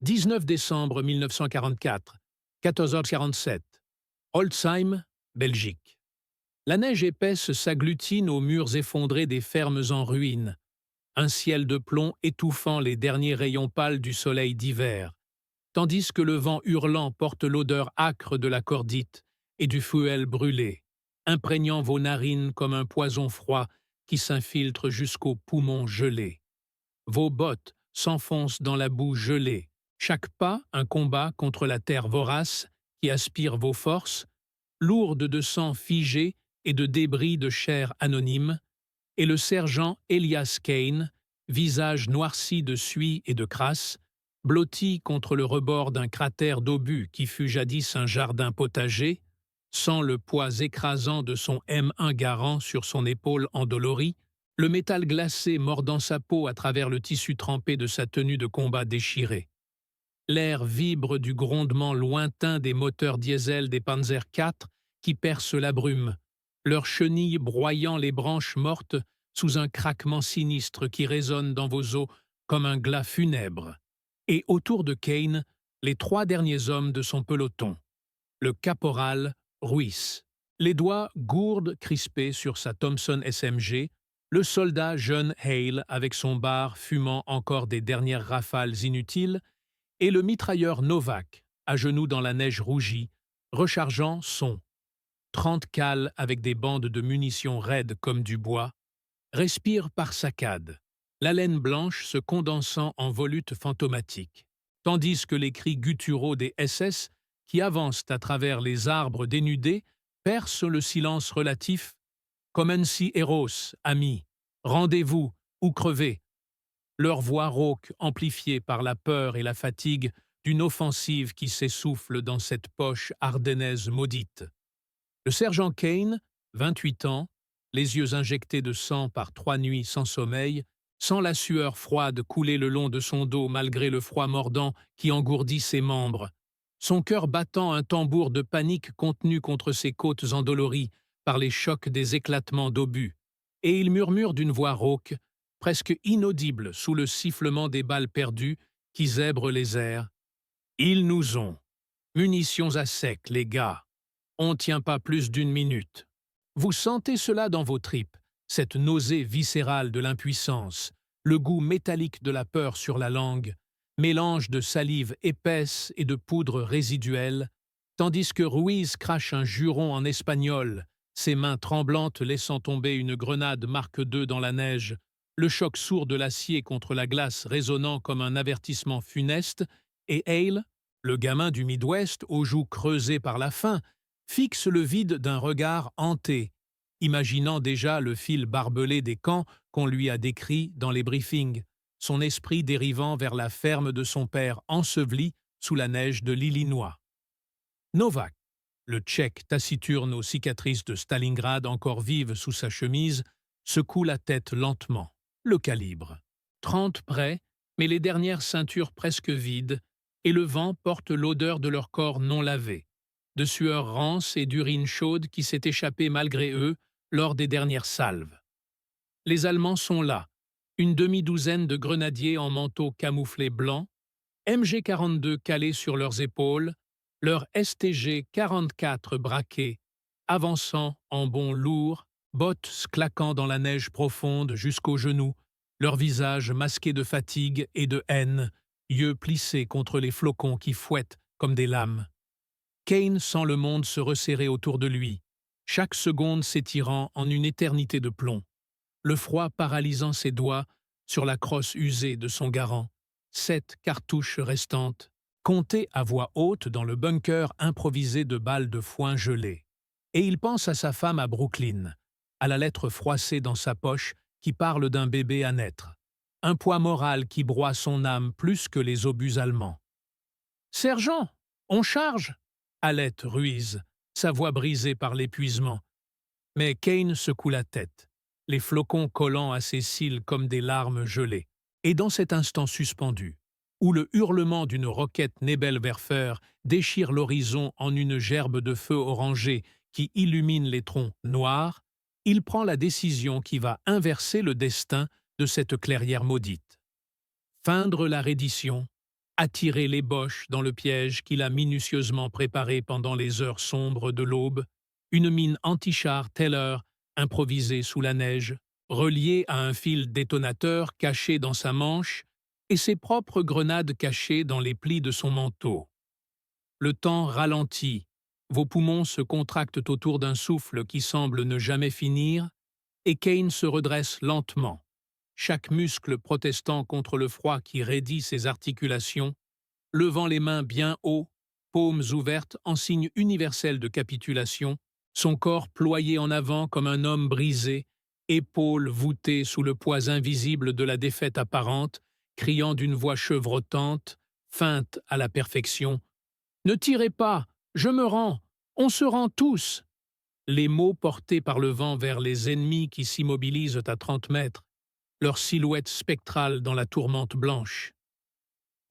19 décembre 1944, 14h47. Holzheim, Belgique. La neige épaisse s'agglutine aux murs effondrés des fermes en ruine, un ciel de plomb étouffant les derniers rayons pâles du soleil d'hiver, tandis que le vent hurlant porte l'odeur âcre de la cordite et du fouel brûlé, imprégnant vos narines comme un poison froid qui s'infiltre jusqu'aux poumons gelés. Vos bottes s'enfoncent dans la boue gelée, chaque pas un combat contre la terre vorace qui aspire vos forces, lourde de sang figé et de débris de chair anonyme, et le sergent Elias Kane, visage noirci de suie et de crasse, blotti contre le rebord d'un cratère d'obus qui fut jadis un jardin potager, sans le poids écrasant de son M1 Garand sur son épaule endolorie, le métal glacé mordant sa peau à travers le tissu trempé de sa tenue de combat déchirée. L'air vibre du grondement lointain des moteurs diesel des Panzer IV qui percent la brume, leurs chenilles broyant les branches mortes sous un craquement sinistre qui résonne dans vos os comme un glas funèbre. Et autour de Kane, les trois derniers hommes de son peloton. Le caporal Ruiz, les doigts gourdes crispés sur sa Thompson SMG, le soldat jeune Hale avec son bar fumant encore des dernières rafales inutiles, et le mitrailleur Novak, à genoux dans la neige rougie, rechargeant son 30 cales avec des bandes de munitions raides comme du bois, respire par saccades, la laine blanche se condensant en volutes fantomatiques, tandis que les cris gutturaux des SS, qui avancent à travers les arbres dénudés, percent le silence relatif. Comenci eros, amis, rendez-vous ou crevez. Leur voix rauque, amplifiée par la peur et la fatigue d'une offensive qui s'essouffle dans cette poche ardennaise maudite. Le sergent Kane, 28 ans, les yeux injectés de sang par 3 nuits sans sommeil, sent la sueur froide couler le long de son dos malgré le froid mordant qui engourdit ses membres, son cœur battant un tambour de panique contenu contre ses côtes endolories par les chocs des éclatements d'obus, et il murmure d'une voix rauque, presque inaudible sous le sifflement des balles perdues qui zèbrent les airs. « Ils nous ont. Munitions à sec, les gars. On tient pas plus d'une minute. » Vous sentez cela dans vos tripes, cette nausée viscérale de l'impuissance, le goût métallique de la peur sur la langue, mélange de salive épaisse et de poudre résiduelle, tandis que Ruiz crache un juron en espagnol, ses mains tremblantes laissant tomber une grenade Mark II dans la neige, le choc sourd de l'acier contre la glace résonnant comme un avertissement funeste, et Hale, le gamin du Midwest aux joues creusées par la faim, fixe le vide d'un regard hanté, imaginant déjà le fil barbelé des camps qu'on lui a décrits dans les briefings, son esprit dérivant vers la ferme de son père ensevelie sous la neige de l'Illinois. Novak, le Tchèque taciturne aux cicatrices de Stalingrad encore vives sous sa chemise, secoue la tête lentement. Le calibre. 30 près, mais les dernières ceintures presque vides, et le vent porte l'odeur de leur corps non lavé, de sueur rance et d'urine chaude qui s'est échappée malgré eux lors des dernières salves. Les Allemands sont là, une demi-douzaine de grenadiers en manteau camouflé blanc, MG-42 calés sur leurs épaules, leur STG-44 braqués, avançant en bond lourd, bottes claquant dans la neige profonde jusqu'aux genoux, leurs visages masqués de fatigue et de haine, yeux plissés contre les flocons qui fouettent comme des lames. Kane sent le monde se resserrer autour de lui, chaque seconde s'étirant en une éternité de plomb, le froid paralysant ses doigts sur la crosse usée de son garand, 7 cartouches restantes, comptées à voix haute dans le bunker improvisé de balles de foin gelées. Et il pense à sa femme à Brooklyn, à la lettre froissée dans sa poche qui parle d'un bébé à naître, un poids moral qui broie son âme plus que les obus allemands. « Sergent, on charge !» halète Ruiz, sa voix brisée par l'épuisement. Mais Kane secoue la tête, les flocons collant à ses cils comme des larmes gelées. Et dans cet instant suspendu, où le hurlement d'une roquette Nebelwerfer déchire l'horizon en une gerbe de feu orangé qui illumine les troncs noirs, il prend la décision qui va inverser le destin de cette clairière maudite. Feindre la reddition, attirer les boches dans le piège qu'il a minutieusement préparé pendant les heures sombres de l'aube, une mine anti-char Teller improvisée sous la neige, reliée à un fil détonateur caché dans sa manche et ses propres grenades cachées dans les plis de son manteau. Le temps ralentit, vos poumons se contractent autour d'un souffle qui semble ne jamais finir, et Kane se redresse lentement, chaque muscle protestant contre le froid qui raidit ses articulations, levant les mains bien haut, paumes ouvertes en signe universel de capitulation, son corps ployé en avant comme un homme brisé, épaules voûtées sous le poids invisible de la défaite apparente, criant d'une voix chevrotante, feinte à la perfection: « Ne tirez pas, je me rends, on se rend tous !» Les mots portés par le vent vers les ennemis qui s'immobilisent à 30 mètres, leur silhouette spectrale dans la tourmente blanche.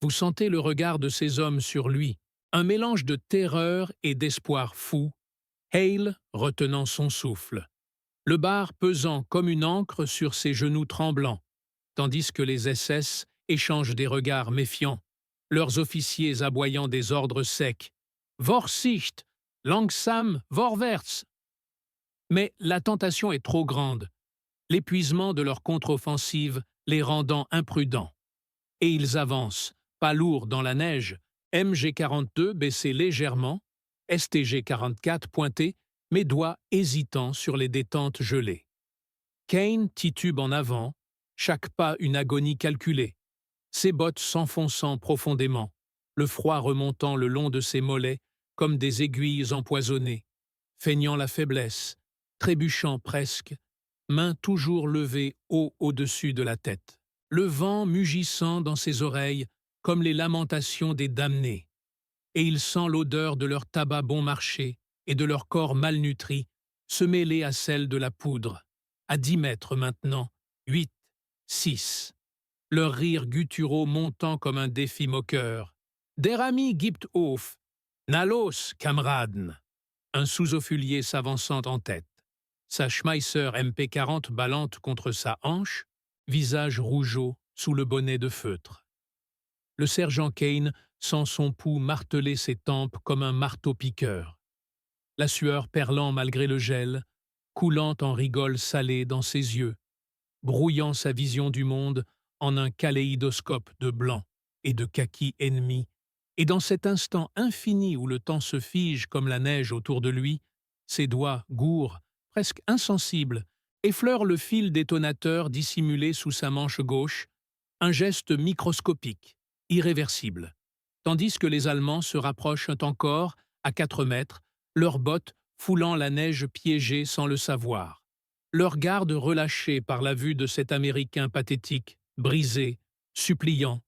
Vous sentez le regard de ces hommes sur lui, un mélange de terreur et d'espoir fou, Hale retenant son souffle, le bar pesant comme une ancre sur ses genoux tremblants, tandis que les SS échangent des regards méfiants, leurs officiers aboyant des ordres secs: « Vorsicht, langsam, vorwärts !» Mais la tentation est trop grande, l'épuisement de leur contre-offensive les rendant imprudents. Et ils avancent, pas lourds dans la neige, MG42 baissé légèrement, STG44 pointé, mais doigts hésitants sur les détentes gelées. Kane titube en avant, chaque pas une agonie calculée, ses bottes s'enfonçant profondément, le froid remontant le long de ses mollets comme des aiguilles empoisonnées, feignant la faiblesse, trébuchant presque, mains toujours levées haut au-dessus de la tête, le vent mugissant dans ses oreilles comme les lamentations des damnés, et il sent l'odeur de leur tabac bon marché et de leur corps malnutri se mêler à celle de la poudre, à 10 mètres maintenant, 8, 6. Leurs rires gutturaux montant comme un défi moqueur. « Der Ami gibt auf, na los, Kameraden !» Un sous-offulier s'avançant en tête, sa Schmeisser MP40 ballante contre sa hanche, visage rougeau sous le bonnet de feutre. Le sergent Kane sent son pouls marteler ses tempes comme un marteau-piqueur. La sueur perlant malgré le gel, coulant en rigoles salées dans ses yeux, brouillant sa vision du monde en un kaléidoscope de blanc et de kaki ennemis, et dans cet instant infini où le temps se fige comme la neige autour de lui, ses doigts gourds, presque insensibles, effleurent le fil détonateur dissimulé sous sa manche gauche, un geste microscopique, irréversible, tandis que les Allemands se rapprochent encore, à 4 mètres, leurs bottes foulant la neige piégée sans le savoir, leur garde relâchée par la vue de cet Américain pathétique, brisé, suppliant.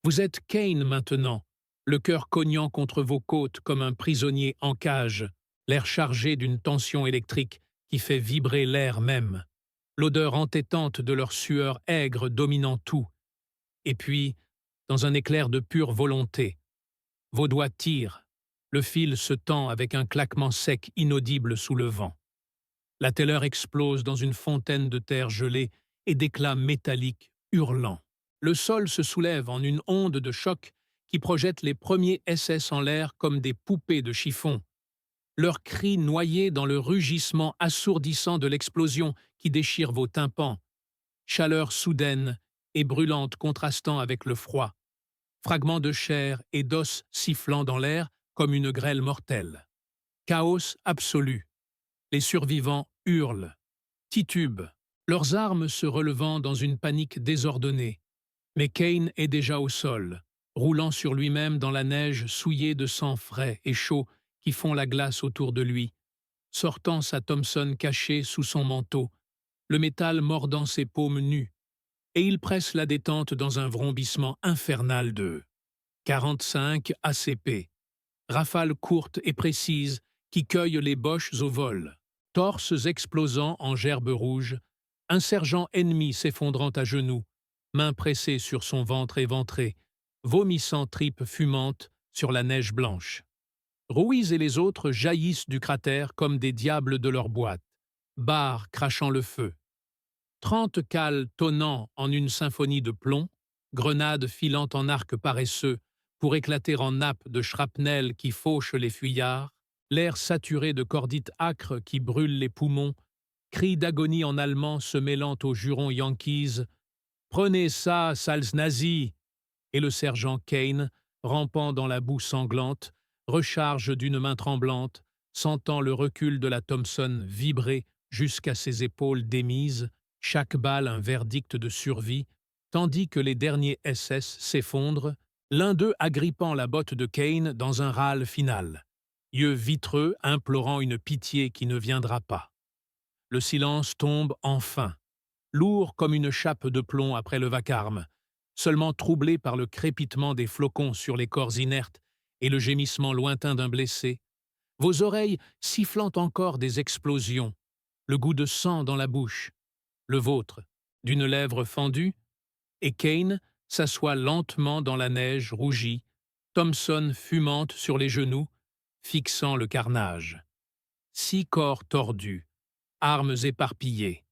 Vous êtes Kane maintenant, le cœur cognant contre vos côtes comme un prisonnier en cage, l'air chargé d'une tension électrique qui fait vibrer l'air même, l'odeur entêtante de leur sueur aigre dominant tout. Et puis, dans un éclair de pure volonté, vos doigts tirent, le fil se tend avec un claquement sec inaudible sous le vent. La Teller explose dans une fontaine de terre gelée et d'éclats métalliques hurlants. Le sol se soulève en une onde de choc qui projette les premiers SS en l'air comme des poupées de chiffon. Leurs cris noyés dans le rugissement assourdissant de l'explosion qui déchire vos tympans. Chaleur soudaine et brûlante contrastant avec le froid. Fragments de chair et d'os sifflant dans l'air comme une grêle mortelle. Chaos absolu. Les survivants hurlent, titubent, leurs armes se relevant dans une panique désordonnée. Mais Kane est déjà au sol, roulant sur lui-même dans la neige souillée de sang frais et chaud qui font la glace autour de lui, sortant sa Thompson cachée sous son manteau, le métal mordant ses paumes nues, et il presse la détente dans un vrombissement infernal de 45 ACP, rafales courtes et précises qui cueillent les boches au vol, torses explosant en gerbes rouges, un sergent ennemi s'effondrant à genoux, mains pressées sur son ventre éventré, vomissant tripes fumantes sur la neige blanche. Ruiz et les autres jaillissent du cratère comme des diables de leur boîte, barres crachant le feu. 30 cales tonnant en une symphonie de plomb, grenades filant en arcs paresseux pour éclater en nappes de shrapnel qui fauchent les fuyards, l'air saturé de cordite âcre qui brûle les poumons, cris d'agonie en allemand se mêlant aux jurons yankees « Prenez ça, sales nazis !» Et le sergent Kane, rampant dans la boue sanglante, recharge d'une main tremblante, sentant le recul de la Thompson vibrer jusqu'à ses épaules démises, chaque balle un verdict de survie, tandis que les derniers SS s'effondrent, l'un d'eux agrippant la botte de Kane dans un râle final, yeux vitreux implorant une pitié qui ne viendra pas. Le silence tombe enfin, lourd comme une chape de plomb après le vacarme, seulement troublé par le crépitement des flocons sur les corps inertes et le gémissement lointain d'un blessé, vos oreilles sifflant encore des explosions, le goût de sang dans la bouche, le vôtre, d'une lèvre fendue, et Kane s'assoit lentement dans la neige rougie, Thompson fumante sur les genoux, fixant le carnage. 6 corps tordus, armes éparpillées,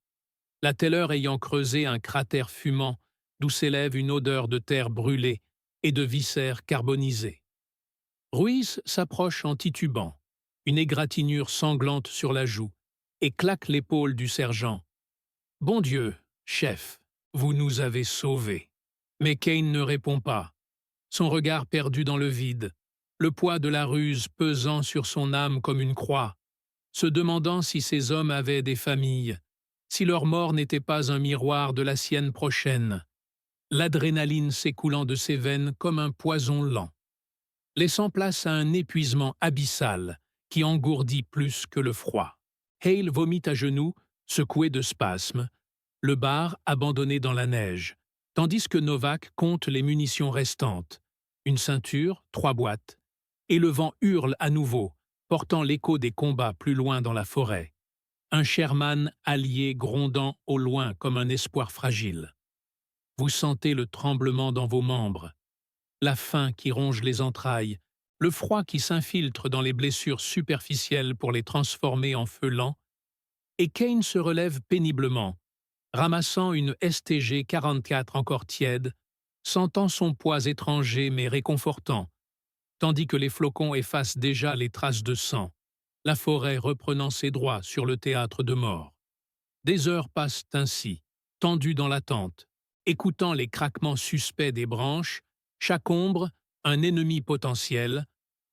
la telleur ayant creusé un cratère fumant d'où s'élève une odeur de terre brûlée et de viscères carbonisés. Ruiz s'approche en titubant, une égratignure sanglante sur la joue, et claque l'épaule du sergent. « Bon Dieu, chef, vous nous avez sauvés. » Mais Kane ne répond pas, son regard perdu dans le vide, le poids de la ruse pesant sur son âme comme une croix, se demandant si ces hommes avaient des familles, si leur mort n'était pas un miroir de la sienne prochaine, l'adrénaline s'écoulant de ses veines comme un poison lent, laissant place à un épuisement abyssal qui engourdit plus que le froid. Hale vomit à genoux, secoué de spasmes, le bar abandonné dans la neige, tandis que Novak compte les munitions restantes, une ceinture, 3 boîtes, et le vent hurle à nouveau, portant l'écho des combats plus loin dans la forêt. Un Sherman allié grondant au loin comme un espoir fragile. Vous sentez le tremblement dans vos membres, la faim qui ronge les entrailles, le froid qui s'infiltre dans les blessures superficielles pour les transformer en feu lent, et Kane se relève péniblement, ramassant une STG 44 encore tiède, sentant son poids étranger mais réconfortant, tandis que les flocons effacent déjà les traces de sang, la forêt reprenant ses droits sur le théâtre de mort. Des heures passent ainsi, tendues dans l'attente, écoutant les craquements suspects des branches, chaque ombre, un ennemi potentiel,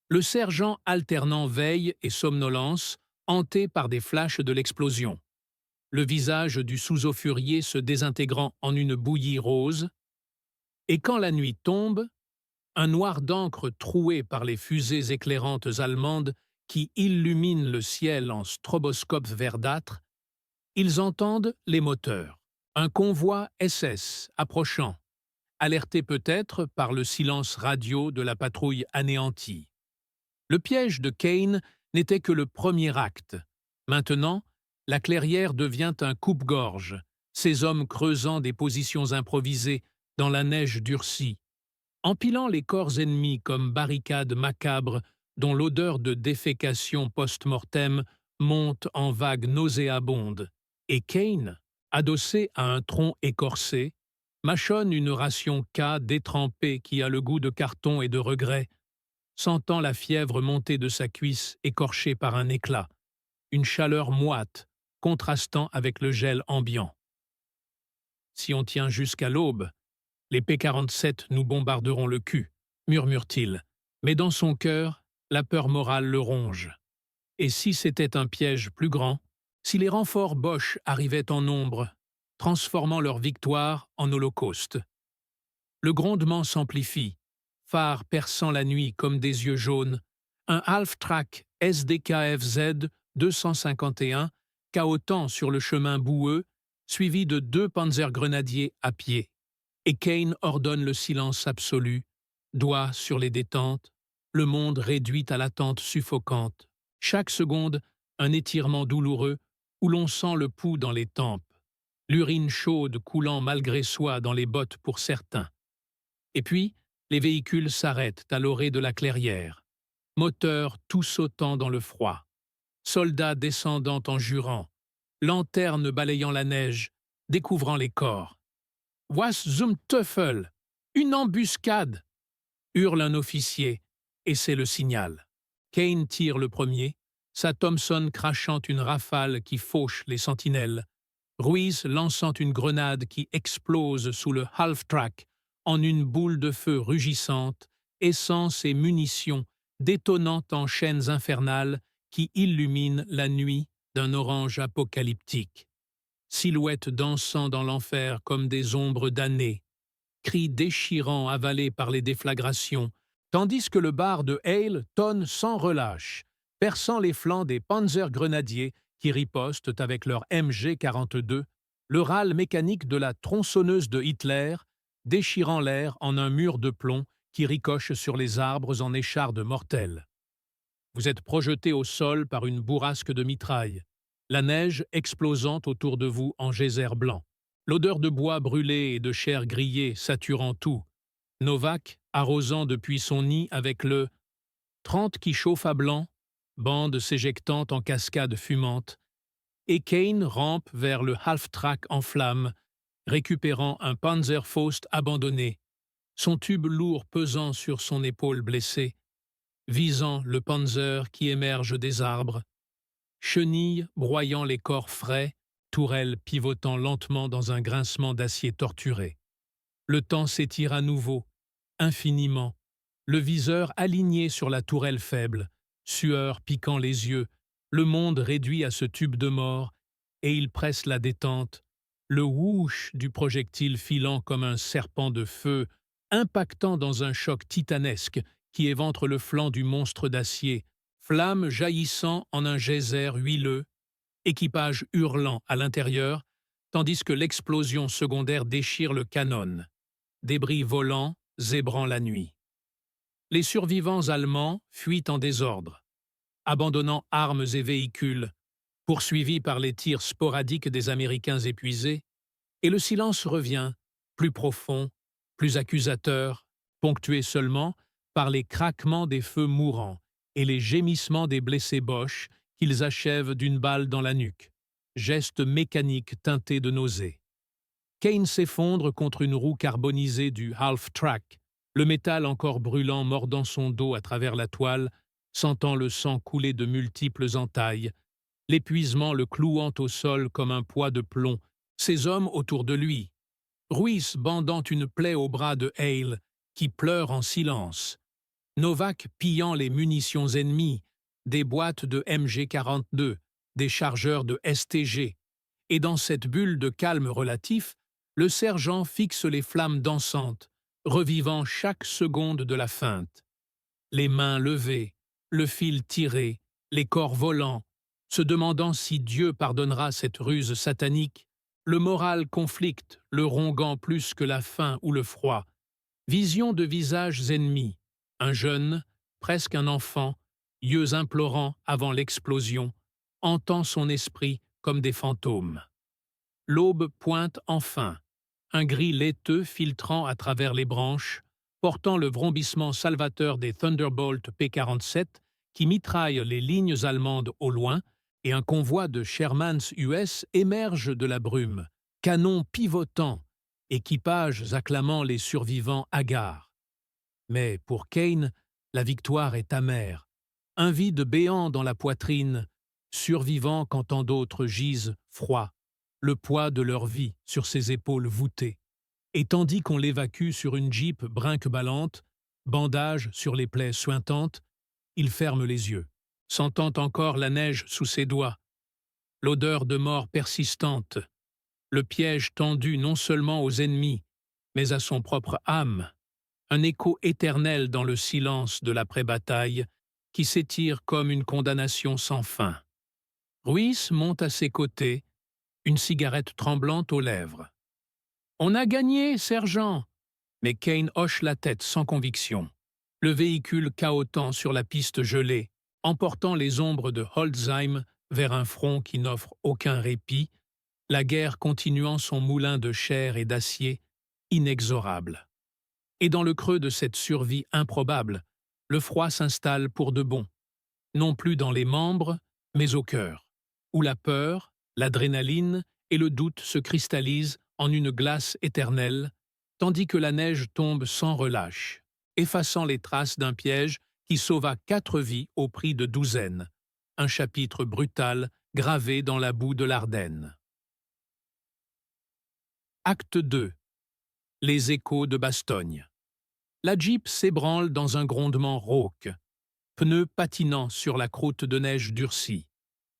le sergent alternant veille et somnolence, hanté par des flashs de l'explosion. Le visage du sous-officier se désintégrant en une bouillie rose, et quand la nuit tombe, un noir d'encre troué par les fusées éclairantes allemandes qui illuminent le ciel en stroboscope verdâtre, ils entendent les moteurs, un convoi SS approchant, alerté peut-être par le silence radio de la patrouille anéantie. Le piège de Kane n'était que le premier acte. Maintenant, la clairière devient un coupe-gorge, ces hommes creusant des positions improvisées dans la neige durcie, empilant les corps ennemis comme barricades macabres dont l'odeur de défécation post-mortem monte en vagues nauséabondes, et Kane, adossé à un tronc écorcé, mâchonne une ration K détrempée qui a le goût de carton et de regret, sentant la fièvre monter de sa cuisse écorchée par un éclat, une chaleur moite contrastant avec le gel ambiant. Si on tient jusqu'à l'aube, les P-47 nous bombarderont le cul, murmure-t-il, mais dans son cœur, la peur morale le ronge. Et si c'était un piège plus grand, si les renforts Boche arrivaient en nombre, transformant leur victoire en holocauste. Le grondement s'amplifie, phares perçant la nuit comme des yeux jaunes, un half-track SDKFZ 251 cahotant sur le chemin boueux, suivi de 2 panzergrenadiers à pied. Et Kane ordonne le silence absolu, doigt sur les détentes, le monde réduit à l'attente suffocante. Chaque seconde, un étirement douloureux où l'on sent le pouls dans les tempes, l'urine chaude coulant malgré soi dans les bottes pour certains. Et puis, les véhicules s'arrêtent à l'orée de la clairière, moteurs tout sautant dans le froid, soldats descendant en jurant, lanternes balayant la neige, découvrant les corps. « Was zum Teufel » Une embuscade! Hurle un officier, et c'est le signal. Kane tire le premier, sa Thompson crachant une rafale qui fauche les sentinelles, Ruiz lançant une grenade qui explose sous le half-track en une boule de feu rugissante, essence et munitions détonnant en chaînes infernales qui illuminent la nuit d'un orange apocalyptique. Silhouettes dansant dans l'enfer comme des ombres damnées, cris déchirants avalés par les déflagrations, tandis que le bar de Hale tonne sans relâche, perçant les flancs des panzergrenadiers qui ripostent avec leur MG-42, le râle mécanique de la tronçonneuse de Hitler, déchirant l'air en un mur de plomb qui ricoche sur les arbres en échardes mortelles. Vous êtes projeté au sol par une bourrasque de mitraille, la neige explosant autour de vous en geysers blancs, l'odeur de bois brûlé et de chair grillée saturant tout, Novak arrosant depuis son nid avec le 30 qui chauffe à blanc, bande s'éjectant en cascade fumante, et Kane rampe vers le half-track en flammes, récupérant un Panzerfaust abandonné, son tube lourd pesant sur son épaule blessée, visant le Panzer qui émerge des arbres, chenilles broyant les corps frais, tourelles pivotant lentement dans un grincement d'acier torturé. Le temps s'étire à nouveau, infiniment, le viseur aligné sur la tourelle faible, sueur piquant les yeux, le monde réduit à ce tube de mort, et il presse la détente, le whoosh du projectile filant comme un serpent de feu, impactant dans un choc titanesque qui éventre le flanc du monstre d'acier, flammes jaillissant en un geyser huileux, équipage hurlant à l'intérieur, tandis que l'explosion secondaire déchire le canon, débris volants, zébrant la nuit. Les survivants allemands fuient en désordre, abandonnant armes et véhicules, poursuivis par les tirs sporadiques des Américains épuisés, et le silence revient, plus profond, plus accusateur, ponctué seulement par les craquements des feux mourants et les gémissements des blessés Boche qu'ils achèvent d'une balle dans la nuque, geste mécanique teinté de nausée. Kane s'effondre contre une roue carbonisée du half-track, le métal encore brûlant mordant son dos à travers la toile, sentant le sang couler de multiples entailles, l'épuisement le clouant au sol comme un poids de plomb, ses hommes autour de lui. Ruiz bandant une plaie au bras de Hale, qui pleure en silence. Novak pillant les munitions ennemies, des boîtes de MG-42, des chargeurs de STG. Et dans cette bulle de calme relatif, le sergent fixe les flammes dansantes, revivant chaque seconde de la feinte. Les mains levées, le fil tiré, les corps volants, se demandant si Dieu pardonnera cette ruse satanique, le moral conflicte, le rongant plus que la faim ou le froid. Vision de visages ennemis, un jeune, presque un enfant, yeux implorants avant l'explosion, entend son esprit comme des fantômes. L'aube pointe enfin, un gris laiteux filtrant à travers les branches, portant le vrombissement salvateur des Thunderbolt P-47 qui mitraillent les lignes allemandes au loin, et un convoi de Shermans US émerge de la brume, canons pivotants, équipages acclamant les survivants hagards. Mais pour Kane, la victoire est amère, un vide béant dans la poitrine, survivant quand tant d'autres gisent froids, le poids de leur vie sur ses épaules voûtées. Et tandis qu'on l'évacue sur une jeep brinque-ballante, bandage sur les plaies suintantes, il ferme les yeux, sentant encore la neige sous ses doigts, l'odeur de mort persistante, le piège tendu non seulement aux ennemis, mais à son propre âme, un écho éternel dans le silence de l'après-bataille qui s'étire comme une condamnation sans fin. Ruiz monte à ses côtés, une cigarette tremblante aux lèvres. « On a gagné, sergent !» Mais Kane hoche la tête sans conviction. Le véhicule cahotant sur la piste gelée, emportant les ombres de Holzheim vers un front qui n'offre aucun répit, la guerre continuant son moulin de chair et d'acier, inexorable. Et dans le creux de cette survie improbable, le froid s'installe pour de bon, non plus dans les membres, mais au cœur, où la peur, l'adrénaline et le doute se cristallisent en une glace éternelle, tandis que la neige tombe sans relâche, effaçant les traces d'un piège qui sauva 4 vies au prix de douzaines. Un chapitre brutal gravé dans la boue de l'Ardenne. Acte 2. Les échos de Bastogne. La Jeep s'ébranle dans un grondement rauque, pneus patinant sur la croûte de neige durcie,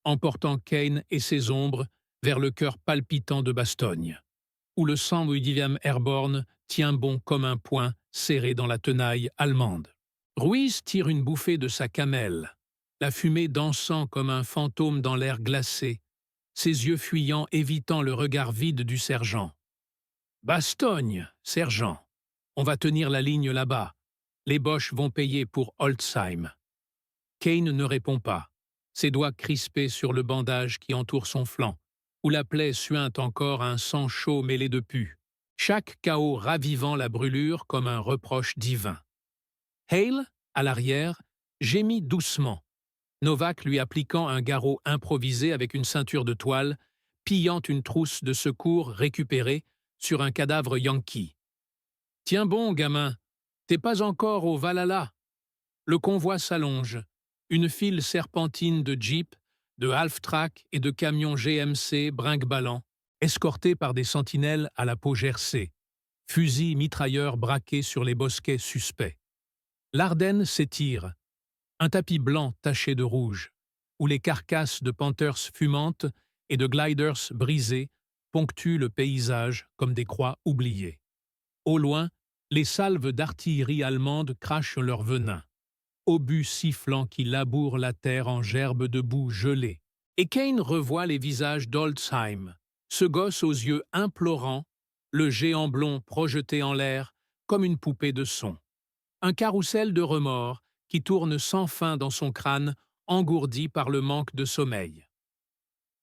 emportant Kane et ses ombres vers le cœur palpitant de Bastogne, où le 108e Airborne tient bon comme un poing serré dans la tenaille allemande. Ruiz tire une bouffée de sa camelle, la fumée dansant comme un fantôme dans l'air glacé, ses yeux fuyants évitant le regard vide du sergent. « Bastogne, sergent, on va tenir la ligne là-bas. Les Boches vont payer pour Holzheim. » Kane ne répond pas, ses doigts crispés sur le bandage qui entoure son flanc, où la plaie suinte encore un sang chaud mêlé de pus, chaque chaos ravivant la brûlure comme un reproche divin. Hale, à l'arrière, gémit doucement, Novak lui appliquant un garrot improvisé avec une ceinture de toile, pillant une trousse de secours récupérée sur un cadavre yankee. « Tiens bon, gamin, t'es pas encore au Valhalla. » Le convoi s'allonge, une file serpentine de jeeps, de half-track et de camions GMC brinque-ballants, escortés par des sentinelles à la peau gercée, fusils mitrailleurs braqués sur les bosquets suspects. L'Ardenne s'étire, un tapis blanc taché de rouge, où les carcasses de Panthers fumantes et de gliders brisés ponctuent le paysage comme des croix oubliées. Au loin, les salves d'artillerie allemande crachent leur venin, obus sifflants qui labourent la terre en gerbes de boue gelée. Et Kane revoit les visages d'Holzheim, ce gosse aux yeux implorants, le géant blond projeté en l'air comme une poupée de son. Un carrousel de remords qui tourne sans fin dans son crâne, engourdi par le manque de sommeil.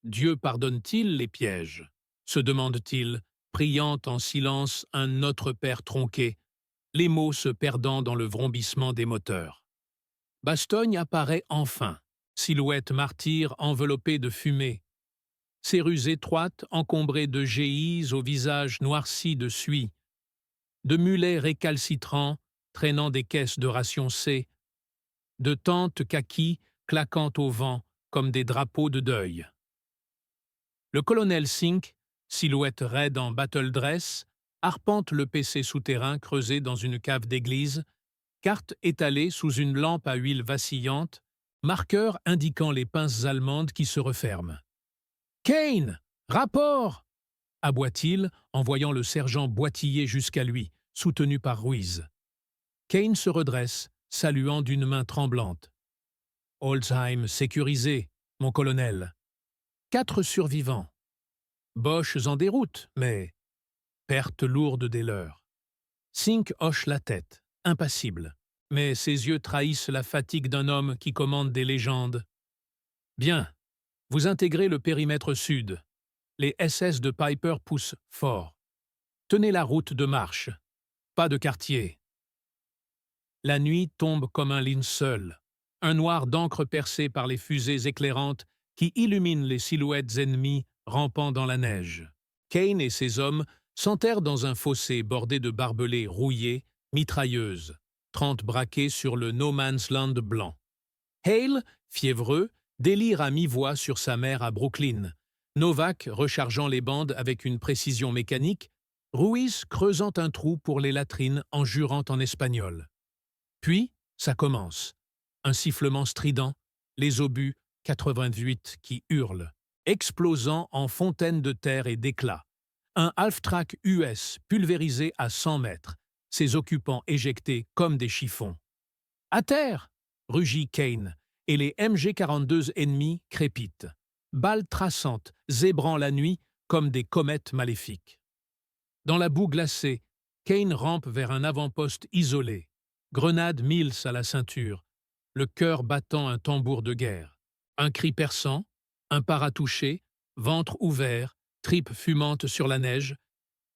Dieu pardonne-t-il les pièges ? Se demande-t-il, priant en silence un Notre Père tronqué, les mots se perdant dans le vrombissement des moteurs. Bastogne apparaît enfin, silhouette martyre enveloppée de fumée. Ses rues étroites, encombrées de geais au visage noirci de suie, de mulets récalcitrants traînant des caisses de rations C, de tentes kaki claquant au vent comme des drapeaux de deuil. Le colonel Sink, silhouette raide en battle dress, arpente le PC souterrain creusé dans une cave d'église, carte étalée sous une lampe à huile vacillante, marqueur indiquant les pinces allemandes qui se referment. « Kane, rapport !» aboie-t-il en voyant le sergent boitiller jusqu'à lui, soutenu par Ruiz. Kane se redresse, saluant d'une main tremblante. « Holzheim sécurisé, mon colonel. 4 survivants. Boches en déroute, mais perte lourde des leurs. » Sink hoche la tête, impassible, mais ses yeux trahissent la fatigue d'un homme qui commande des légendes. « Bien, vous intégrez le périmètre sud. Les SS de Piper poussent fort. Tenez la route de marche. Pas de quartier. » La nuit tombe comme un linceul, un noir d'encre percé par les fusées éclairantes qui illuminent les silhouettes ennemies rampant dans la neige. Kane et ses hommes s'enterrent dans un fossé bordé de barbelés rouillés, mitrailleuses, 30 braqués sur le No Man's Land blanc. Hale, fiévreux, délire à mi-voix sur sa mère à Brooklyn, Novak rechargeant les bandes avec une précision mécanique, Ruiz creusant un trou pour les latrines en jurant en espagnol. Puis, ça commence. Un sifflement strident, les obus 88 qui hurlent, explosant en fontaines de terre et d'éclats. Un half-track US pulvérisé à 100 mètres, ses occupants éjectés comme des chiffons. « À terre !» rugit Kane, et les MG-42 ennemis crépitent. Balles traçantes, zébrant la nuit comme des comètes maléfiques. Dans la boue glacée, Kane rampe vers un avant-poste isolé. Grenade Mills à la ceinture, le cœur battant un tambour de guerre. Un cri perçant, un para touché, ventre ouvert, tripes fumantes sur la neige,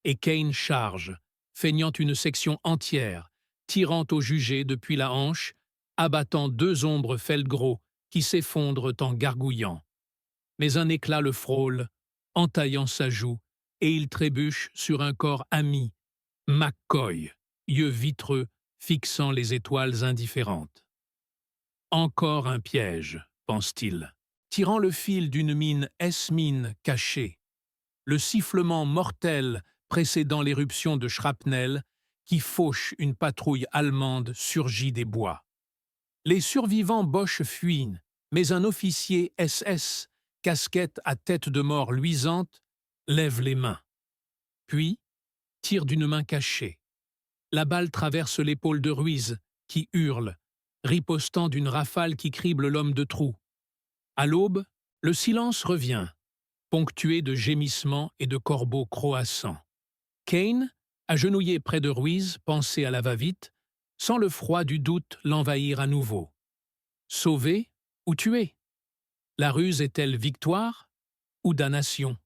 et Kane charge, feignant une section entière, tirant au jugé depuis la hanche, abattant 2 ombres Feldgros qui s'effondrent en gargouillant. Mais un éclat le frôle, entaillant sa joue, et il trébuche sur un corps ami, McCoy, yeux vitreux, fixant les étoiles indifférentes. Encore un piège, pense-t-il, tirant le fil d'une mine S-mine cachée. Le sifflement mortel précédant l'éruption de shrapnel qui fauche une patrouille allemande surgit des bois. Les survivants Boche fuient, mais un officier SS, casquette à tête de mort luisante, lève les mains. Puis, tire d'une main cachée. La balle traverse l'épaule de Ruiz, qui hurle, ripostant d'une rafale qui crible l'homme de trou. À l'aube, le silence revient, ponctué de gémissements et de corbeaux croassants. Kane, agenouillé près de Ruiz, pensait à la va-vite, sans le froid du doute l'envahir à nouveau. Sauver ou tuer? La ruse est-elle victoire ou damnation?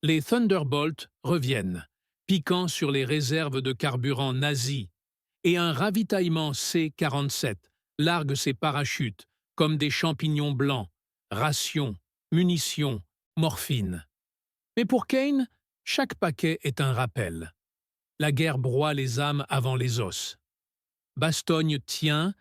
Les Thunderbolts reviennent, piquant sur les réserves de carburant nazis, et un ravitaillement C-47 largue ses parachutes comme des champignons blancs, rations, munitions, morphine. Mais pour Kane, chaque paquet est un rappel. La guerre broie les âmes avant les os. Bastogne tient,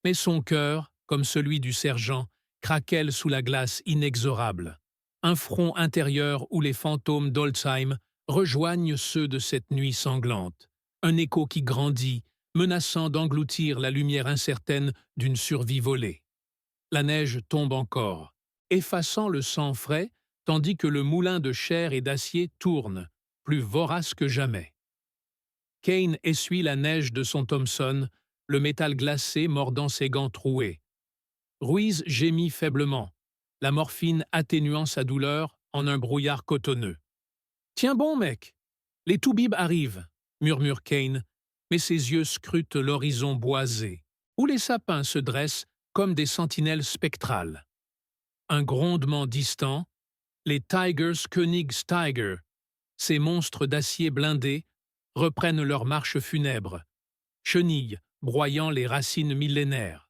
mais son cœur, comme celui du sergent, craquelle sous la glace inexorable. Un front intérieur où les fantômes d'Oldsheim rejoignent ceux de cette nuit sanglante. Un écho qui grandit, menaçant d'engloutir la lumière incertaine d'une survie volée. La neige tombe encore, effaçant le sang frais, tandis que le moulin de chair et d'acier tourne, plus vorace que jamais. Kane essuie la neige de son Thompson, le métal glacé mordant ses gants troués. Ruiz gémit faiblement, la morphine atténuant sa douleur en un brouillard cotonneux. « Tiens bon, mec, les toubibs arrivent », murmure Kane, mais ses yeux scrutent l'horizon boisé, où les sapins se dressent comme des sentinelles spectrales. Un grondement distant, les Tigers Königstiger, ces monstres d'acier blindés, reprennent leur marche funèbre, chenilles broyant les racines millénaires.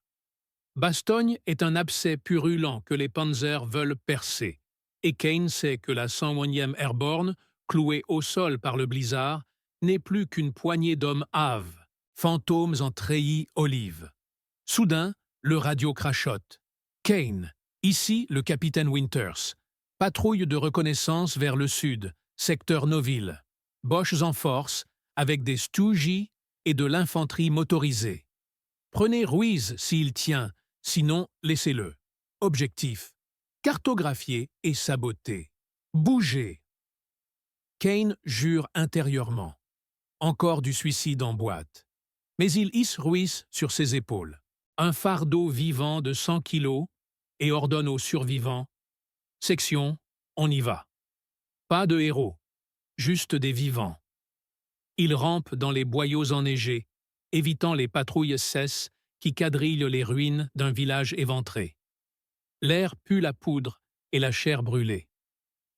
Bastogne est un abcès purulent que les Panzers veulent percer, et Kane sait que la 101e Airborne, clouée au sol par le blizzard, n'est plus qu'une poignée d'hommes hâves, fantômes en treillis olive. Soudain, le radio crachote. Kane, ici le capitaine Winters. Patrouille de reconnaissance vers le sud, secteur Noville. Boches en force, avec des Stooges et de l'infanterie motorisée. Prenez Ruiz s'il tient, sinon laissez-le. Objectif: cartographier et saboter. Bougez. Kane jure intérieurement. Encore du suicide en boîte. Mais il hisse Ruiz sur ses épaules. Un fardeau vivant de 100 kilos, et ordonne aux survivants: section, on y va. Pas de héros, juste des vivants. Il rampe dans les boyaux enneigés, évitant les patrouilles SS qui quadrillent les ruines d'un village éventré. L'air pue la poudre et la chair brûlée.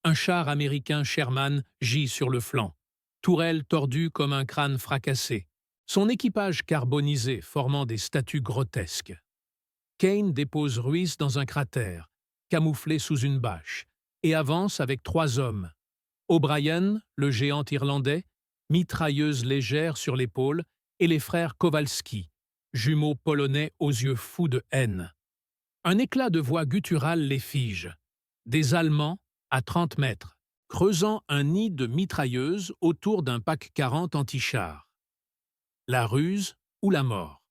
Un char américain Sherman gît sur le flanc, tourelle tordue comme un crâne fracassé, son équipage carbonisé formant des statues grotesques. Kane dépose Ruiz dans un cratère, camouflé sous une bâche, et avance avec 3 hommes. O'Brien, le géant irlandais, mitrailleuse légère sur l'épaule, et les frères Kowalski, jumeaux polonais aux yeux fous de haine. Un éclat de voix gutturale les fige. Des Allemands, à 30 mètres, creusant un nid de mitrailleuses autour d'un pack 40 anti-chars. La ruse ou la mort.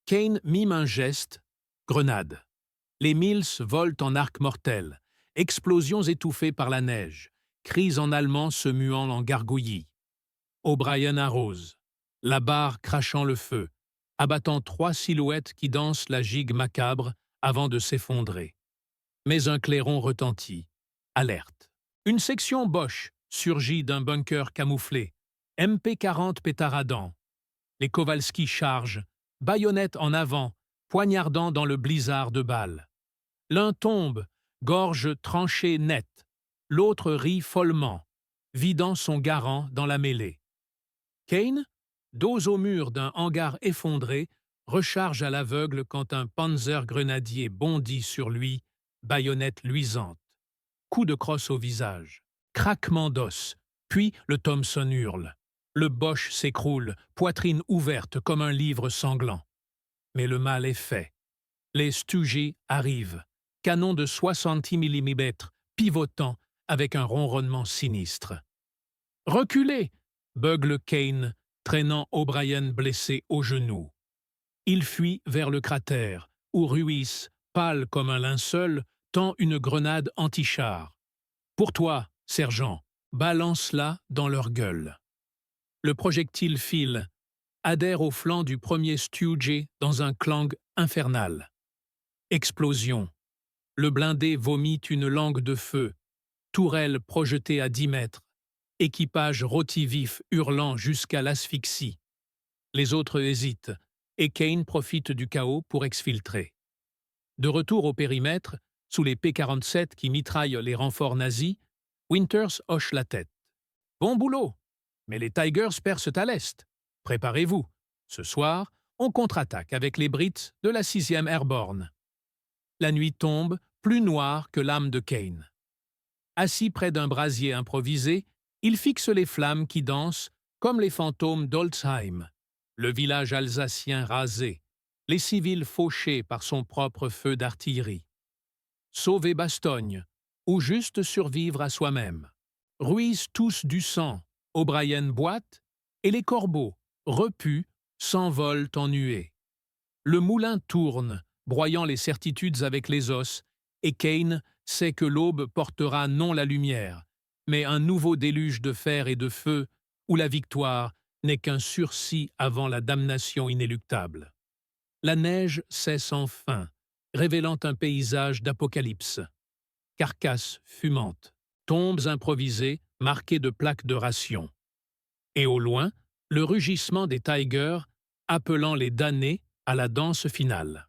Kane mime un geste, grenade. Les Mills volent en arc mortel, explosions étouffées par la neige, cris en allemand se muant en gargouillis. O'Brien arrose, la barre crachant le feu, abattant 3 silhouettes qui dansent la gigue macabre avant de s'effondrer. Mais un clairon retentit, alerte. Une section Boche surgit d'un bunker camouflé, MP40 pétaradant. Les Kowalski chargent, baïonnette en avant, poignardant dans le blizzard de balles. L'un tombe, gorge tranchée nette, l'autre rit follement, vidant son garant dans la mêlée. Kane, dos au mur d'un hangar effondré, recharge à l'aveugle quand un panzer-grenadier bondit sur lui, baïonnette luisante. Coup de crosse au visage, craquement d'os, puis le Thompson hurle. Le Bosch s'écroule, poitrine ouverte comme un livre sanglant. Mais le mal est fait. Les Stooges arrivent, canon de 70 mm, pivotant avec un ronronnement sinistre. « Reculez !» beugle Kane, traînant O'Brien blessé au genou. Il fuit vers le cratère, où Ruiz, pâle comme un linceul, tend une grenade anti-char. « Pour toi, sergent, balance-la dans leur gueule. » Le projectile file, adhère au flanc du premier Stooge dans un clang infernal. Explosion. Le blindé vomit une langue de feu, tourelle projetée à 10 mètres, équipage rôti vif hurlant jusqu'à l'asphyxie. Les autres hésitent, et Kane profite du chaos pour exfiltrer. De retour au périmètre, sous les P-47 qui mitraillent les renforts nazis, Winters hoche la tête. « Bon boulot, mais les Tigers percent à l'est. Préparez-vous. Ce soir, on contre-attaque avec les Brits de la 6e Airborne. » La nuit tombe, plus noire que l'âme de Kane. Assis près d'un brasier improvisé, il fixe les flammes qui dansent comme les fantômes d'Olzheim, le village alsacien rasé, les civils fauchés par son propre feu d'artillerie. Sauver Bastogne, ou juste survivre à soi-même. Ruiz tousse du sang, O'Brien boite, et les corbeaux, repus, s'envolent en nuées. Le moulin tourne, broyant les certitudes avec les os, et Kane sait que l'aube portera non la lumière, mais un nouveau déluge de fer et de feu, où la victoire n'est qu'un sursis avant la damnation inéluctable. La neige cesse enfin, révélant un paysage d'apocalypse. Carcasses fumantes, tombes improvisées marquées de plaques de ration. Et au loin, le rugissement des Tigers appelant les damnés à la danse finale.